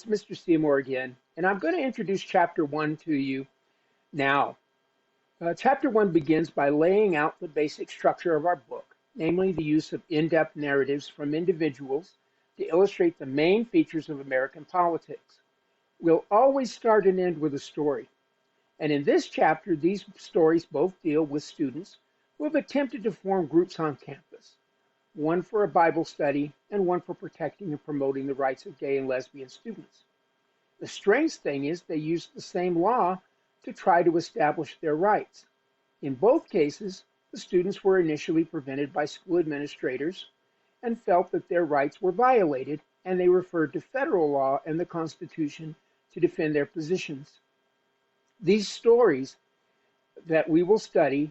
It's Mr. Seymour again, and I'm going to introduce Chapter 1 to you now. Chapter 1 begins by laying out the basic structure of our book, namely the use of in-depth narratives from individuals to illustrate the main features of American politics. We'll always start and end with a story, and in this chapter, these stories both deal with students who have attempted to form groups on campus, one for a Bible study and one for protecting and promoting the rights of gay and lesbian students. The strange thing is they used the same law to try to establish their rights. In both cases, the students were initially prevented by school administrators and felt that their rights were violated, and they referred to federal law and the Constitution to defend their positions. These stories that we will study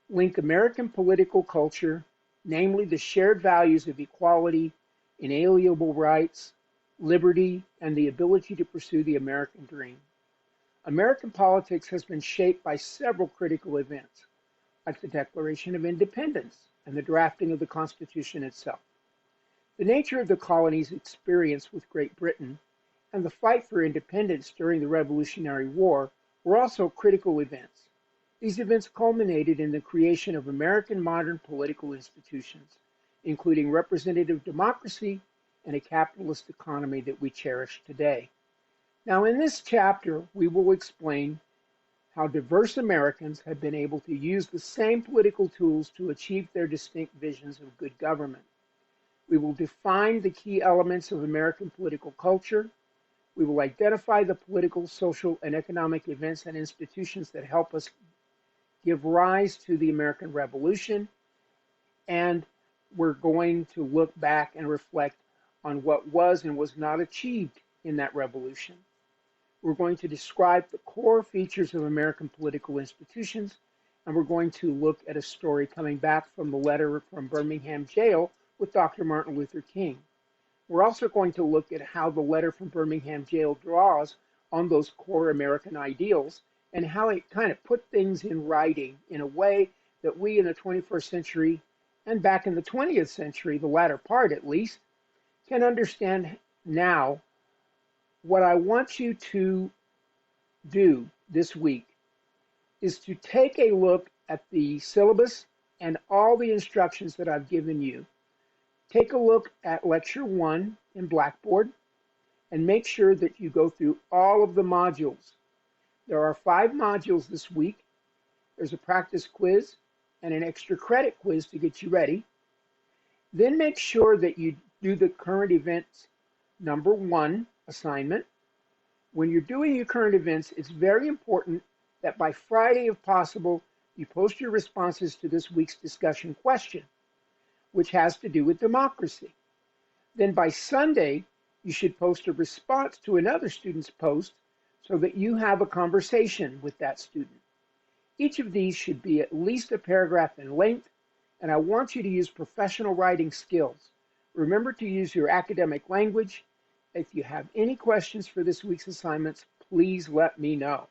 link American political culture, namely the shared values of equality, inalienable rights, liberty, and the ability to pursue the American dream. American politics has been shaped by several critical events, like the Declaration of Independence and the drafting of the Constitution itself. The nature of the colony's experience with Great Britain and the fight for independence during the Revolutionary War were also critical events. These events culminated in the creation of American modern political institutions, including representative democracy and a capitalist economy that we cherish today. Now, in this chapter, we will explain how diverse Americans have been able to use the same political tools to achieve their distinct visions of good government. We will define the key elements of American political culture. We will identify the political, social, and economic events and institutions that help us give rise to the American Revolution. And we're going to look back and reflect on what was and was not achieved in that revolution. We're going to describe the core features of American political institutions, and we're going to look at a story coming back from the letter from Birmingham jail with Dr. Martin Luther King. We're also going to look at how the letter from Birmingham jail draws on those core American ideals and how it kind of put things in writing in a way that we in the 21st century and back in the 20th century, the latter part at least, can understand now. What I want you to do this week is to take a look at the syllabus and all the instructions that I've given you. Take a look at Lecture 1 in Blackboard and make sure that you go through all of the modules. There are 5 modules this week. There's a practice quiz and an extra credit quiz to get you ready. Then make sure that you do the current events number 1 assignment. When you're doing your current events, it's very important that by Friday, if possible, you post your responses to this week's discussion question, which has to do with democracy. Then by Sunday, you should post a response to another student's post so that you have a conversation with that student. Each of these should be at least a paragraph in length, and I want you to use professional writing skills. Remember to use your academic language. If you have any questions for this week's assignments, please let me know.